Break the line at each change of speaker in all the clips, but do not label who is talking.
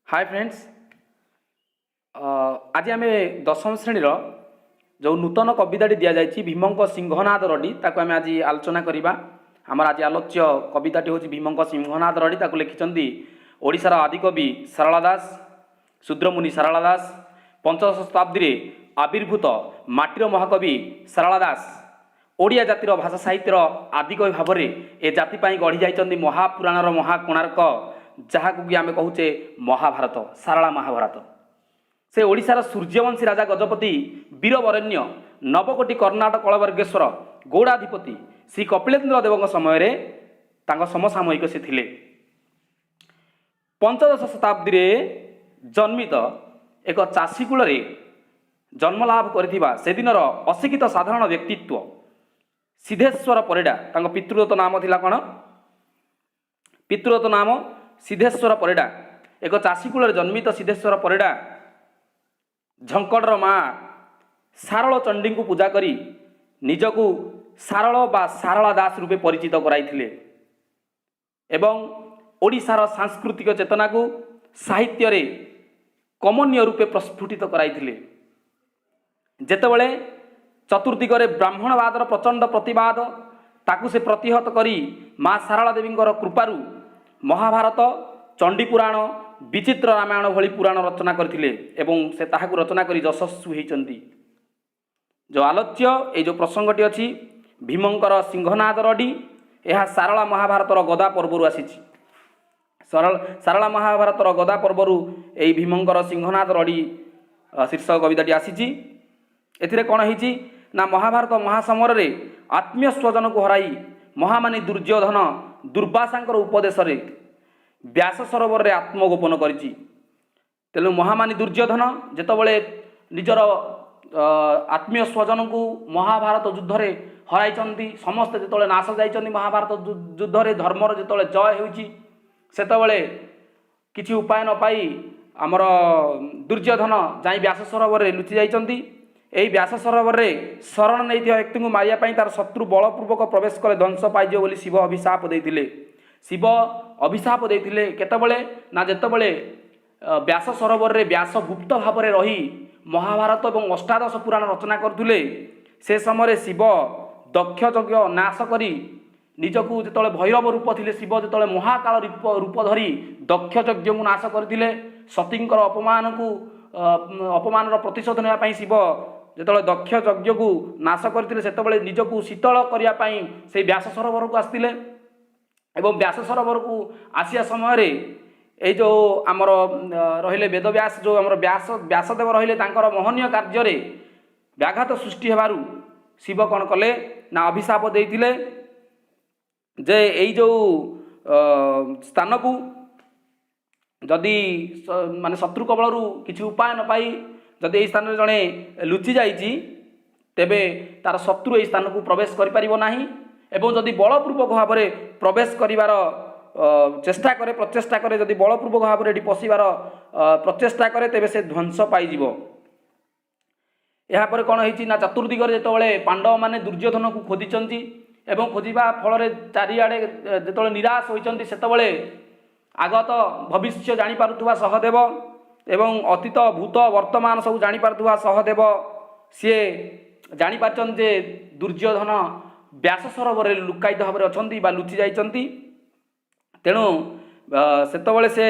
Hi friends, आज आम दशम श्रेणी जो नूतन कविताटी दि जाए भीमंक सिंहनाद रडी ताको आम आज आलोचना करवा। आमर आज आलोच्य कविताटी हूँ भीमंक सिंहनाद रडी। ताको लिखिं ओडिशार आदिकवि सारला दास, शूद्रमुनि सारला दास। पंचदश शताब्दी आविर्भूत माटीर महाकवि सारला दास ओडिया जातिर भाषा साहित्यर आदिकवि भाव में ए जाति गढ़ी जाइछन्ति महापुराणर महाकोणार्क जहाकू कि आम कहूचे महाभारत, सारला महाभारत। से ओडिशार सूर्यवंशी राजा गजपति वीरवरेण्य नवकोटी कर्णाटक कलवर्गेश्वर गौड़ाधिपति श्री कपिलेन्द्र देव समय समसामयिक से थिले। पंचदश शताब्दी जन्मित एक चाषी कूल जन्मलाभ करथिबा सेदिनर अशिक्षित साधारण व्यक्तित्व सिद्धेश्वर परिडा, तांको पितृदत्त नाम थिला कौन? पितृदत्त नाम सिद्धेश्वर परिडा। एक चाषी कूल जन्मित सिद्धेश्वर परिडा झंकड़र माँ सारल चंडी को पूजा करी निजकू सारल बा सारला दास रूपे परिचित कराइथिले एवं ओडिशार सांस्कृतिक चेतना को साहित्य रे कमनीय रूपे प्रस्फुटित कराइथिले। जेतेबेले चतुर्दिगरे ब्राह्मणवादर प्रचंड प्रतिवाद ताकू से प्रतिहत करी माँ सारला देवींकर कृपारू महाभारत, चंडीपुराण, विचित्र रामायण भली पुराण रचना करथिले एवं से ताहाकू रचना करी यशस्वी होइचंती। जो आलोच्य ये जो प्रसंगटी अछि भीमंकर सिंहनाद रडी, यह सारला महाभारतर गदा पर्वरु आसीछि। सारला महाभारतर गदा पर्वरु एई भीमंकर सिंहनाद रडी शीर्षक कविताटी आसीछि। एथिरे कोन हिछि ना महाभारत महासमर रे आत्मीय स्वजन को हराई महामानी दुर्योधन दुर्वासांकर उपदेश रे व्यास सरोवर रे आत्मगोपन करिछि। तेणु महामानी दुर्योधन जेतबेले निजर आत्मीय स्वजन को महाभारत युद्ध रे हराइचंती, समस्त जेतबेले नाश जाइचंती महाभारत युद्ध रे धर्मर जेतबेले जय होइछि सेतबेले किछि उपाय न पाई आमर दुर्योधन जाई व्यास सरोवर रे लुचि जाइचंती। एई व्यास सरोवर रे शरण नैथिया व्यक्ति को मारिया पई तार शत्रु बलपूर्वक प्रवेश करे ध्वंस पाइजियो बोली शिव अभिशाप देइथिले। शिव अभिशाप देइथिले केतबेले ना जेतबेले व्यास सरोवर रे व्यास गुप्त भाव में रही महाभारत और अष्टादश पुराण रचना करथुले। से समय शिव दक्ष यज्ञ नाश करी निजकू जेतबेले भैरव रूप थिले शिव जेतबेले महाकाल रूप धरी दक्ष यज्ञ को नाश करथिले। सतींकर अपमान प्रतिशोध नेबा पई शिव जेतबेले दक्ष यज्ञ को नाश करथिले सेतबेले निजकू शीतल करिया पई से व्यास सरोवर को आस्थिले एवं व्यास सरोवर को आसिया समय रे ए जो आमर रहिले वेदव्यास जो आमर व्यासदेव रहिले तांकर मोहनीय कार्य रे व्याघात सृष्टि हेबारु शिव कौन कले ना अभिशाप देइथिले जे एई जो स्थान को जदि माने शत्रु कबलरू किछि उपाय न पाई जदि एई स्थान रे जणे लुचि जाइछि तेबे तार शत्रु एई स्थान को प्रवेश करि परिबो नाही एवं जदि बलपूर्वक भाव में प्रवेश करिवार चेष्टा करे प्रचेष्टा करे जदि बलपूर्वक भाव में पशिबार प्रचेष्टा करे तेबे से ध्वंस पाइजिवो। या पर कौन होइछि ना चतुर्दिगर जेतबेले पांडव माने दुर्योधन को खोदिचंती एवं खोजिबा फल चारिआडे जेतबेले निराश होइचंती सेतबेले आगत भविष्य जानि पारुथुवा सहदेव एवं अतीत भूत वर्तमान सब जानि पारुथुवा सहदेव सी जानि पारचन जे दुर्योधन व्यास सरोवर लुकायित भाव में अच्छा बा लुचि जाइचंती। तेणु सेतबेले से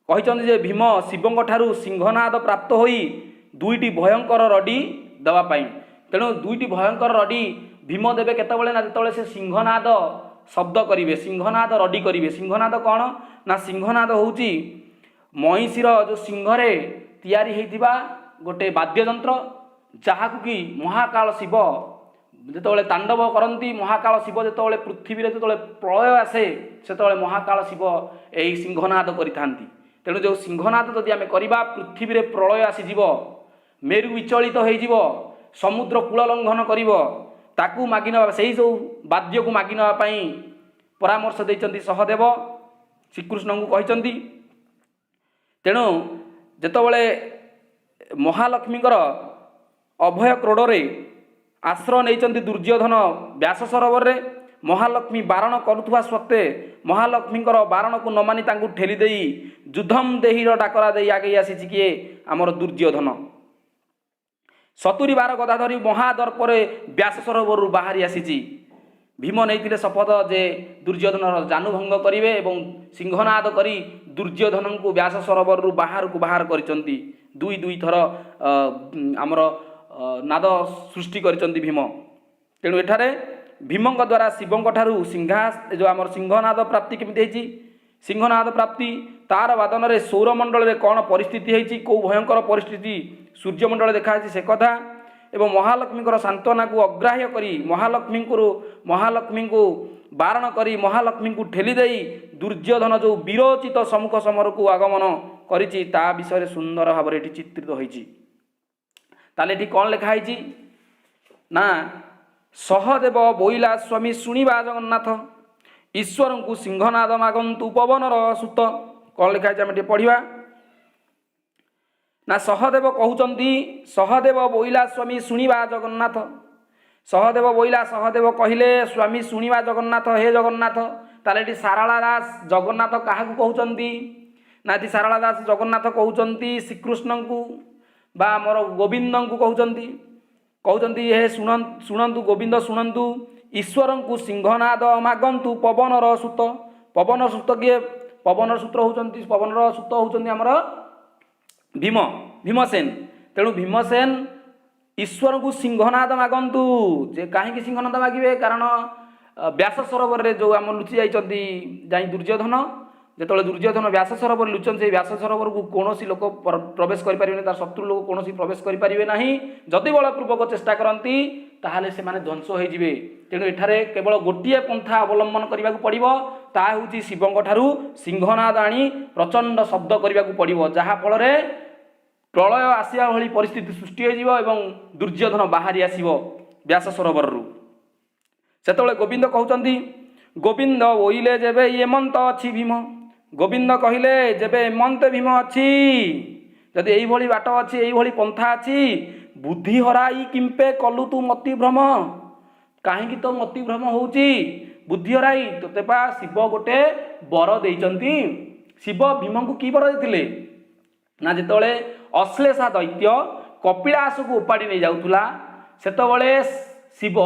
कहिचंती जे भीम शिवंक ठारू सिंहनाद प्राप्त होई दुईटी भयंकर रडी देवा पाई। तेणु दुईटी भयंकर रडी भीम देवे केतबेले ना जेतबेले से सिंहनाद शब्द करिवे, सिंहनाद रडी करिवे। सिंहनाद कौन ना सिंहनाद होउची महिषीर जो सिंहरे तैयारी हेइथिबा गोटे वाद्ययंत्र जहाकू कि महाकाल शिव जेतबेले तांडव करती महाकाल शिव जेतबेले पृथ्वी रे जेतबेले प्रलय आसे सेतबेले महाकाल शिव एई सिंहनाद करिथांती। तेणु जो सिंहनाद जदि आमे करिबा पृथ्वी रे प्रलय आसीजिव, मेरु विचलित होइजिव, समुद्र कूल लंघन करिवो ताकू मागि नबा सेही जो वाद्य को मागि नबा पई परामर्श दैचंती सहदेव श्रीकृष्ण को कहिचंती। तेणु जेतबेले महालक्ष्मीकर अभय क्रोड़ रे आश्रय नहीं दुर्योधन व्यास सरोवर रे महालक्ष्मी बारण करुवा सत्वे महालक्ष्मी बारण को न मानि तांकु ठेली देई युद्धम देहीर डाकरा दे आगे आसी किए आमर दुर्योधन 70 बार गदा धरी महादर्पर व्यास सरोवर बाहरी आसी भीम नहीं शपथ जे दुर्योधन जानुभंग करेंगे और सिंहनाद करी दुर्योधन को व्यास सरोवर बाहर को बाहर करिसंती दुई दुई थर आमर नाद सृष्टि करिसंती भीम तेणु एठारे भीमंक द्वारा शिवंक ठारू जो आमर सिंहनाद प्राप्ति केमिति होइछि सिंहनाद प्राप्ति तार वादन रे सौरमंडल रे कौन परिस्थिति होइछि को भयंकर परिस्थिति सूर्यमंडल देखा से कथा एवं महालक्ष्मी सांत्वना को अग्राह्य करी महालक्ष्मी को बारण करी महालक्ष्मी को ठेली देई दुर्योधन जो विरोचित सम्मुख समर को आगमन करिछि ता विषय सुंदर भाव में चित्रित होइछि ताले एठी कौन लिखा होइछि ना सहदेव बोइला स्वामी शुणिबा जगन्नाथ ईश्वर को सिंहनाद मागंतु पवनर सुत कौन लिखा है आम पढ़ा ना सहदेव कहउचंती सहदेव बोइला स्वामी शुणिबा जगन्नाथ सहदेव बोइला सहदेव कहले स्वामी शुणिबा जगन्नाथ हे जगन्नाथ ताले सारला दास जगन्नाथ क्या कहउचंती ना सारला दास जगन्नाथ कहउचंती श्रीकृष्ण को बा मोर गोविंद को कहउचंती हे शुणंतु गोविंद शुणंतु ईश्वर को सिंहनाद मागंतु पवनर सुत पवन सुत किए पवन सूत्र होउचंती पवनर सुत होउचंती हमर भीम भीमसेन तेणु भीमसेन ईश्वर को सिंहनाद मागंतु जे कहीं सिंहनाद मागे कारण व्यास सरोवर रे जो आम लुचि जाइछंती जाई दुर्योधन जेतले दुर्योधन व्यास सरोवर लुचन से व्यास सरोवर को कौन लोक प्रवेश करें तार शत्रु लोक कौन प्रवेश करें ना जदि बलपूर्वक चेष्टा करती ताहले से माने ध्वंस हो जिवे तेणु एठारे केवल गोटे पंथा अवलंबन करने को पड़ो ता हूँ शिवंक ठारू सिंहनाद आनी प्रचंड शब्द करने को पड़ो जहाँफल प्रलय आसिया भली परिस्थिति सृष्टि हो दुर्योधन बाहरी आसव व्यास सरोवर सेतबेले गोविंद कहउचंती गोविंद ओइले जेबे एमंत अछि भीम गोविंद कहले जेबे एमंत भीम अछि जदि एई भली बाट अछि एई भली पंथा अछि बुद्धि हराई किंपे कलु तू मति भ्रम काहेकि तो मति भ्रम होउची बुद्धि हराई तोते पा शिव गोटे वर देइचंती शिव भीम को की वर देथिले ना जेतबेले अश्लेषा दैत्य कपिलास को उपाड़ी नहीं जाउथुला सेतबेले शिव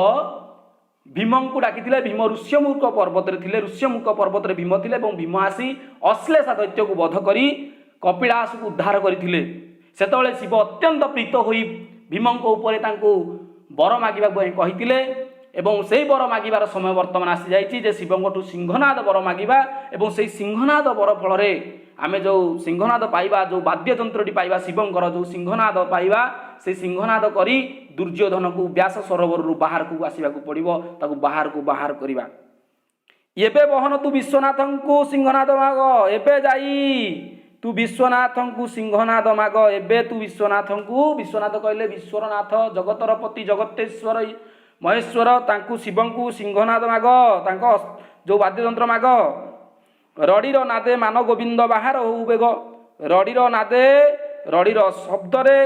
भीम को डाकी भीम ऋष्यमुख पर्वत रे ऋष्यमुख पर्वत रे भीम थिले भीम आसी अश्लेषा दैत्य को वध करी कपिलास को उद्धार करथिले सेतबेले शिव अत्यंत प्रीत होई भीम उपर तांको वर मागिबा कहिथिले एवं से वर मागिबार समय वर्तमान आसी जाइछि जे शिवंगठु सिंहनाद वर मागिबा एवं से सिंहनाद वर फल रे आमे जो सिंहनाद पाइबा जो वाद्य यंत्रटी पाइबा शिवंकर जो सिंहनाद पाइबा से सिंहनाद करी दुर्योधन को व्यास सरोवर बाहर को आसवा पड़ो ताकू बाहर को बाहर करवा एबे बहन तू विश्वनाथ को सिंहनाद माग एबे जाई तू विश्वनाथ को सिंहनाद माग एबे तू विश्वनाथ को विश्वनाथ कहले विश्वनाथ जगतर पति जगतेश्वर महेश्वर तांकु शिवं को सिंहनाद माग तांको जो वाद्ययंत्र माग रडीर नादे मान गोविंद बाहर हो बेग रडीर नादे रडीर शब्दरे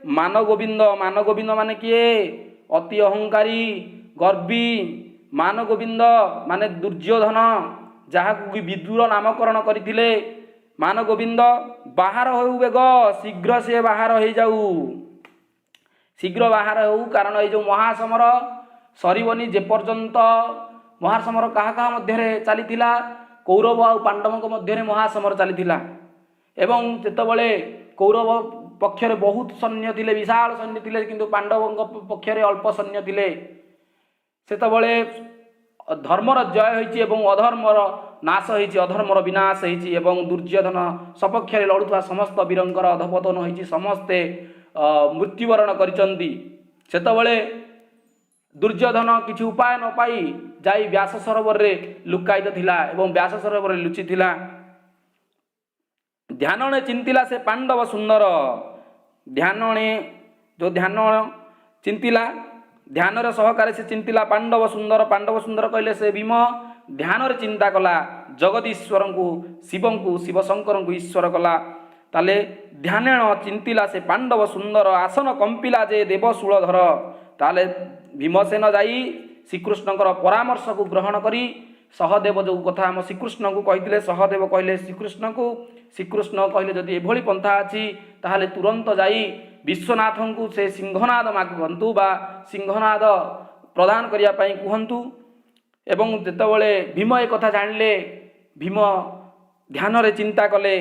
मान गोविंद माने किए अति अहंकारी गर्वी मान गोविंद माने दुर्योधन जहाँ विदुर नामकरण करथिले मान गोविंद बाहर हो बेग शीघ्र से बाहर हो जाऊ शीघ्र बाहर हो कारण ये जो महासमर सरीबनी जेपर्यंत महासमर कहा कहा मध्य चलीथिला कौरव और पांडवों मध्य महासमर चलीथिला एवं जेतबेले कौरव पक्षरे बहुत सैन्य थिले विशाल सैन्य थिले किंतु पांडवों पक्षरे अल्प सैन्य थिले सेतबेले धर्मर जय होइछि एवं अधर्मर नाश होइछि अधर्मर विनाश होइछि एवं दुर्योधन सपक्षरे लड़ुवा समस्त वीरंकर अधपतन होइछि समस्ते मृत्युवरण करिसंती सेतबेले दुर्योधन किछि उपाय न पाई जाई व्यास सरोवर रे लुकायित थिला एवं व्यास सरोवर रे लुचि थिला ध्यानने चिंतिला से पांडव सुंदर ध्यानने जो ध्यान चिंतिला ध्यान रे सहकारे से चिंतिला पांडव सुंदर कहले से भीम ध्यान रे चिंता कला जगदीश्वर को शिव शंकर को ईश्वर कला ताले ध्यान चिंतिला से पांडव सुंदर आसन कंपिला जे देवशूलधर ताले भीमसेन जाई ଶ୍ରୀକୃଷ୍ଣଙ୍କର ପରାମର୍ଶକୁ ଗ୍ରହଣ କରି ସହଦେବ ଯେଉଁ କଥା ଆମ ଶ୍ରୀକୃଷ୍ଣଙ୍କୁ କହିଥିଲେ, ସହଦେବ କହିଲେ ଶ୍ରୀକୃଷ୍ଣଙ୍କୁ, ଶ୍ରୀକୃଷ୍ଣ କହିଲେ ଯଦି ଏଭଳି ପନ୍ଥା ଅଛି ତାହେଲେ ତୁରନ୍ତ ଯାଇ ବିଶ୍ୱନାଥଙ୍କୁ ସେ ସିଂହନାଦ ମାଗନ୍ତୁ ବା ସିଂହନାଦ ପ୍ରଦାନ କରିବା ପାଇଁ କୁହନ୍ତୁ। ଏବଂ ଯେତେବେଳେ ଭୀମ ଏ କଥା ଜାଣିଲେ, ଭୀମ ଧ୍ୟାନରେ ଚିନ୍ତା କଲେ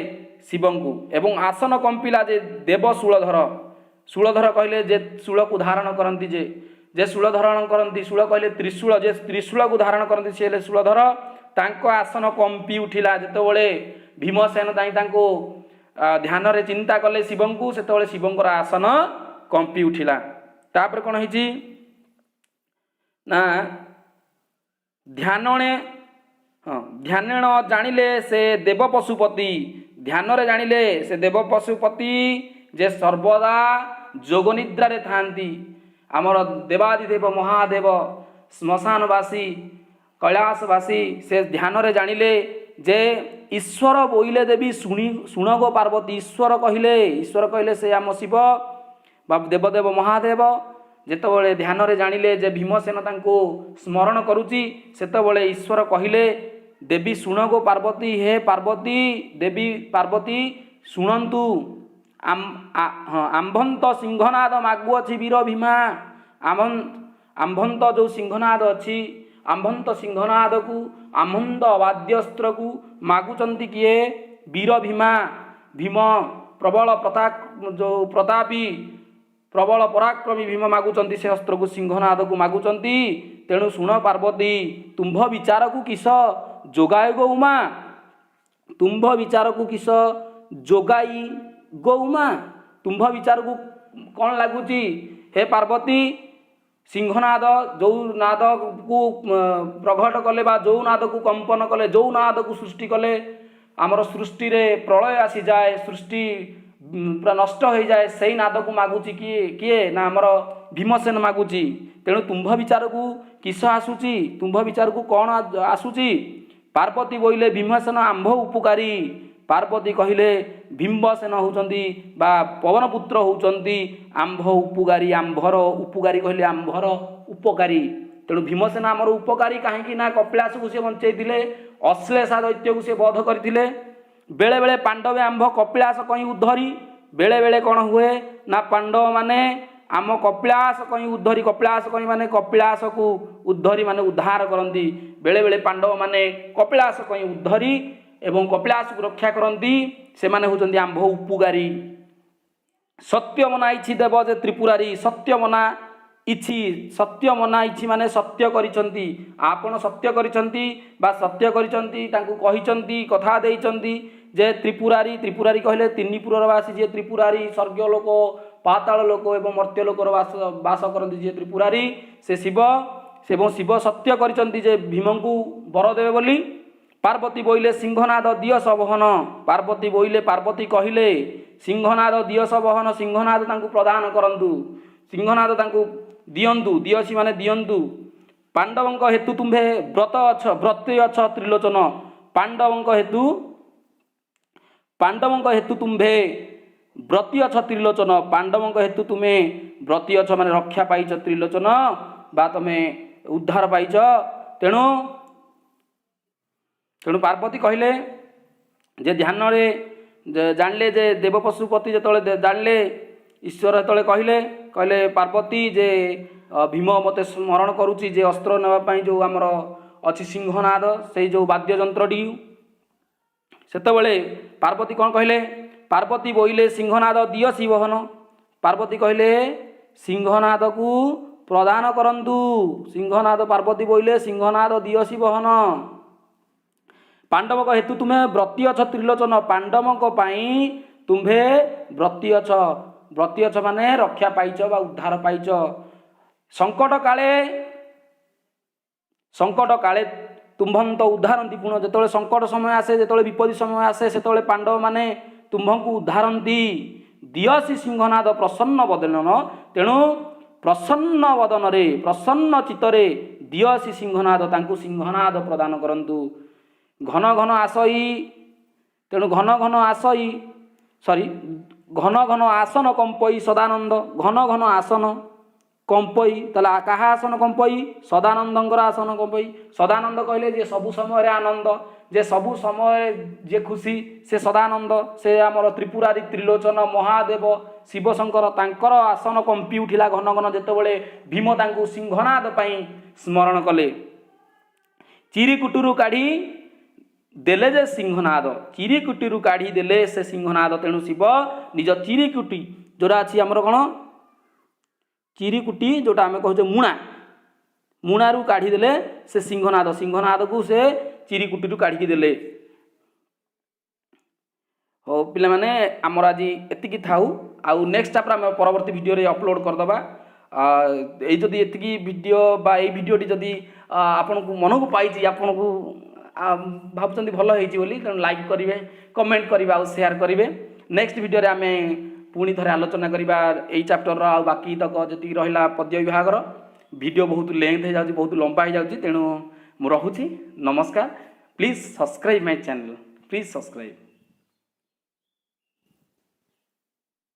ଶିବଙ୍କୁ ଏବଂ ଆସନ କମ୍ପିଲା ଯେ ଦେବ ଶୂଳଧର। ଶୂଳଧର କହିଲେ ଯେ ଶୂଳକୁ ଧାରଣ କରନ୍ତି, ଯେ ଶୂଳ ଧାରଣ କରନ୍ତି, ଶୂଳ କହିଲେ ତ୍ରିଶୂଳ, ଯେ ତ୍ରିଶୂଳକୁ ଧାରଣ କରନ୍ତି ସେ ହେଲେ ଶୂଳଧର। ତାଙ୍କ ଆସନ କମ୍ପି ଉଠିଲା। ଯେତେବେଳେ ଭୀମସେନ ଯାଇ ତାଙ୍କୁ ଧ୍ୟାନରେ ଚିନ୍ତା କଲେ ଶିବଙ୍କୁ, ସେତେବେଳେ ଶିବଙ୍କର ଆସନ କମ୍ପି ଉଠିଲା। ତାପରେ କ'ଣ ହେଇଛି ନା ଧ୍ୟାନେଣ ଜାଣିଲେ ସେ ଦେବ ପଶୁପତି, ଧ୍ୟାନରେ ଜାଣିଲେ ସେ ଦେବ ପଶୁପତି ଯେ ସର୍ବଦା ଯୋଗ ନିଦ୍ରାରେ ଥାନ୍ତି। ଆମର ଦେବାଦିଦେବ ମହାଦେବ ଶ୍ମଶାନବାସୀ କୈଳାସବାସୀ ସେ ଧ୍ୟାନରେ ଜାଣିଲେ ଯେ ଈଶ୍ୱର ବୋଇଲେ ଦେବୀ ଶୁଣଗୋ ପାର୍ବତୀ। ଈଶ୍ୱର କହିଲେ ସେ ଆମ ଶିବ ବା ଦେବଦେବ ମହାଦେବ। ଯେତେବେଳେ ଧ୍ୟାନରେ ଜାଣିଲେ ଯେ ଭୀମସେନ ତାଙ୍କୁ ସ୍ମରଣ କରୁଛି, ସେତେବେଳେ ଈଶ୍ୱର କହିଲେ ଦେବୀ ଶୁଣଗୋ ପାର୍ବତୀ, ହେ ପାର୍ବତୀ, ଦେବୀ ପାର୍ବତୀ ଶୁଣନ୍ତୁ। ଆମ୍ଭନ୍ତ ସିଂହନାଦ ମାଗୁଅଛି ବୀର ଭୀମା। ଆମ୍ଭନ୍ତ ଯେଉଁ ସିଂହନାଦ ଅଛି, ଆମ୍ଭନ୍ତ ସିଂହନାଦକୁ, ଆମ୍ଭନ୍ତ ବାଦ୍ୟସ୍ତ୍ରକୁ ମାଗୁଛନ୍ତି କିଏ? ବୀର ଭୀମା। ଭୀମ ପ୍ରବଳ ପ୍ରତାପୀ ପ୍ରବଳ ପରାକ୍ରମୀ ଭୀମ ମାଗୁଛନ୍ତି ସେ ଅସ୍ତ୍ରକୁ, ସିଂହନାଦକୁ ମାଗୁଛନ୍ତି। ତେଣୁ ଶୁଣ ପାର୍ବତୀ, ତୁମ୍ଭ ବିଚାରକୁ କିସ ଯୋଗାଇ ଗୋ ଉମା। ତୁମ୍ଭ ବିଚାରକୁ କିସ ଯୋଗାଇ ଗୋ ଉମା। ତୁମ୍ଭ ବିଚାରକୁ କ'ଣ ଲାଗୁଛି ହେ ପାର୍ବତୀ? ସିଂହନାଦ ଯେଉଁ ନାଦକୁ ପ୍ରଘଟ କଲେ ବା ଯେଉଁ ନାଦକୁ କମ୍ପନ କଲେ, ଯେଉଁ ନାଦକୁ ସୃଷ୍ଟି କଲେ ଆମର ସୃଷ୍ଟିରେ ପ୍ରଳୟ ଆସିଯାଏ, ସୃଷ୍ଟି ପୁରା ନଷ୍ଟ ହୋଇଯାଏ, ସେଇ ନାଦକୁ ମାଗୁଛି କିଏ ନା ଆମର ଭୀମସେନ ମାଗୁଛି। ତେଣୁ ତୁମ୍ଭ ବିଚାରକୁ କିସ ଆସୁଛି? ତୁମ୍ଭ ବିଚାରକୁ କ'ଣ ଆସୁଛି? ପାର୍ବତୀ ବୋଇଲେ ଭୀମସେନ ଆମ୍ଭ ଉପକାରୀ। ପାର୍ବତୀ କହିଲେ ଭୀମସେନ ହେଉଛନ୍ତି ବା ପବନପୁତ୍ର ହେଉଛନ୍ତି ଆମ୍ଭ ଉପକାରୀ। ଆମ୍ଭର ଉପକାରୀ କହିଲେ ଆମ୍ଭର ଉପକାରୀ। ତେଣୁ ଭୀମସେନ ଆମର ଉପକାରୀ କାହିଁକି ନା କପିଳାସକୁ ସେ ବଞ୍ଚେଇଥିଲେ, ଅଶ୍ଳେଷା ଦୈତ୍ୟକୁ ସେ ବଧ କରିଥିଲେ। ବେଳେବେଳେ ପାଣ୍ଡବେ ଆମ୍ଭ କପିଳାସ କଇଁ ଉଦ୍ଧରି। ବେଳେବେଳେ କ'ଣ ହୁଏ ନା ପାଣ୍ଡବମାନେ ଆମ କପିଳାସ କଇଁ ଉଦ୍ଧରି, କପିଳାସ କଇଁ ମାନେ କପିଳାସକୁ ଉଦ୍ଧରି ମାନେ ଉଦ୍ଧାର କରନ୍ତି। ବେଳେବେଳେ ପାଣ୍ଡବମାନେ କପିଳାସ କଇଁ ଉଦ୍ଧରି ଏବଂ କପିଳାସକୁ ରକ୍ଷା କରନ୍ତି। ସେମାନେ ହେଉଛନ୍ତି ଆମ୍ଭ ଉପକାରୀ। ସତ୍ୟ ମନା ଇଛି ଦେବ ଯେ ତ୍ରିପୁରାରୀ। ସତ୍ୟ ମନା ଇଛି ମାନେ ସତ୍ୟ କରିଛନ୍ତି। ଆପଣ ସତ୍ୟ କରିଛନ୍ତି ବା ସତ୍ୟ କରିଛନ୍ତି, ତାଙ୍କୁ କହିଛନ୍ତି, କଥା ଦେଇଛନ୍ତି ଯେ ତ୍ରିପୁରାରୀ। ତ୍ରିପୁରାରୀ କହିଲେ ତିନି ପୁରର ବାସୀ ଯିଏ ତ୍ରିପୁରାରୀ, ସ୍ୱର୍ଗ ଲୋକ, ପାତାଳ ଲୋକ ଏବଂ ମର୍ତ୍ତ୍ୟ ଲୋକର ବାସ କରନ୍ତି ଯିଏ ତ୍ରିପୁରାରୀ, ସେ ଶିବ। ଏବଂ ଶିବ ସତ୍ୟ କରିଛନ୍ତି ଯେ ଭୀମଙ୍କୁ ବର ଦେବେ ବୋଲି। ପାର୍ବତୀ ବୋଇଲେ ସିଂହନାଦ ଦିଅସ ବହନ। ପାର୍ବତୀ ବୋଇଲେ, ପାର୍ବତୀ କହିଲେ ସିଂହନାଦ ଦିଅସ ବହନ, ସିଂହନାଦ ତାଙ୍କୁ ପ୍ରଦାନ କରନ୍ତୁ, ସିଂହନାଦ ତାଙ୍କୁ ଦିଅନ୍ତୁ। ଦିଅସି ମାନେ ଦିଅନ୍ତୁ। ପାଣ୍ଡବଙ୍କ ହେତୁ ତୁମ୍ଭେ ବ୍ରତୀ ଅଛ ତ୍ରିଲୋଚନ। ପାଣ୍ଡବଙ୍କ ହେତୁ ତୁମ୍ଭେ ବ୍ରତୀ ଅଛ ତ୍ରିଲୋଚନ। ପାଣ୍ଡବଙ୍କ ହେତୁ ତୁମେ ବ୍ରତୀ ଅଛ ମାନେ ରକ୍ଷା ପାଇଛ ତ୍ରିଲୋଚନ ବା ତମେ ଉଦ୍ଧାର ପାଇଛ। ତେଣୁ ପାର୍ବତୀ କହିଲେ ଯେ ଧ୍ୟାନରେ ଜାଣିଲେ ଯେ ଦେବ ପଶୁପତି ଯେତେବେଳେ ଜାଣିଲେ, ଈଶ୍ୱର ଯେତେବେଳେ କହିଲେ ପାର୍ବତୀ ଯେ ଭୀମ ମୋତେ ସ୍ମରଣ କରୁଛି ଯେ ଅସ୍ତ୍ର ନେବା ପାଇଁ ଯେଉଁ ଆମର ଅଛି ସିଂହନାଦ, ସେଇ ଯେଉଁ ବାଦ୍ୟଯନ୍ତ୍ରଟି। ସେତେବେଳେ ପାର୍ବତୀ କ'ଣ କହିଲେ? ପାର୍ବତୀ ବୋଇଲେ ସିଂହନାଦ ଦିଅସି ବହନ। ପାର୍ବତୀ କହିଲେ ସିଂହନାଦକୁ ପ୍ରଦାନ କରନ୍ତୁ। ସିଂହନାଦ ପାର୍ବତୀ ବୋଇଲେ ସିଂହନାଦ ଦିଅସି ବହନ। ପାଣ୍ଡବଙ୍କ ହେତୁ ତୁମେ ବ୍ରତୀ ଅଛ ତ୍ରିଲୋଚନ। ପାଣ୍ଡବଙ୍କ ପାଇଁ ତୁମ୍ଭେ ବ୍ରତୀ ଅଛ। ବ୍ରତୀ ଅଛ ମାନେ ରକ୍ଷା ପାଇଛ ବା ଉଦ୍ଧାର ପାଇଛ। ସଙ୍କଟ କାଳେ ତୁମ୍ଭନ୍ତ ଉଦ୍ଧାରନ୍ତି ପୁଣ। ଯେତେବେଳେ ସଙ୍କଟ ସମୟ ଆସେ, ଯେତେବେଳେ ବିପତ୍ତି ସମୟ ଆସେ, ସେତେବେଳେ ପାଣ୍ଡବମାନେ ତୁମ୍ଭଙ୍କୁ ଉଦ୍ଧାରନ୍ତି। ଦିଅସି ସିଂହନାଦ ପ୍ରସନ୍ନ ବଦନ। ତେଣୁ ପ୍ରସନ୍ନ ବଦନରେ, ପ୍ରସନ୍ନ ଚିତ୍ତରେ ଦିଅସି ସିଂହନାଦ, ତାଙ୍କୁ ସିଂହନାଦ ପ୍ରଦାନ କରନ୍ତୁ। ଘନ ଘନ ଆସନ କମ୍ପଇ ସଦାନନ୍ଦ। ଘନ ଘନ ଆସନ कंपई ताला कहा आसन कंपई सदानंदंकर आसन कंपई सदानंद कहले जे सबु समय आनंद जे सबु समय जे खुशी से सदानंद से आमर त्रिपुरारी त्रिलोचन महादेव शिवशंकर तांकर आसन कंपी उठिला घन घन जेतेबेले भीम तांकु सिंहनाद पई स्मरण कले चिरीकुटुरु काढ़ी देले जे सिंहनाद चिरीकुटीरु काढ़ी देले से सिंहनाद तेणु शिव निज चिरीकुटी जोरा अच्छी आमर कौन चिरीकुटी जोटा आम कहचे मुणा मुणारू काढ़ी देले से सिंहनाद सिंहनाद को से चिरीकुटीरु काढ़ी देले। हो पिला माने आमर आज एतिकी थाउ आउ नेक्स्ट चैप्टर आम परवर्ती वीडियो रे अपलोड करदबा ए जदि एतिकी वीडियो बा ए वीडियोटी जदि आपन को मन को पाई आपन को भावुँ भल होती तेणु लाइक करेंगे कमेंट करेंगे आउ शेयर करेंगे नेक्स्ट वीडियो आम पुणी थे आलोचना करवा यही चैप्टर आ बाकी तक जी रहा पद्य विभाग वीडियो बहुत लेंथ हो जाए बहुत लंबा हो जाए तेणु मुझे नमस्कार please subscribe my channel please subscribe.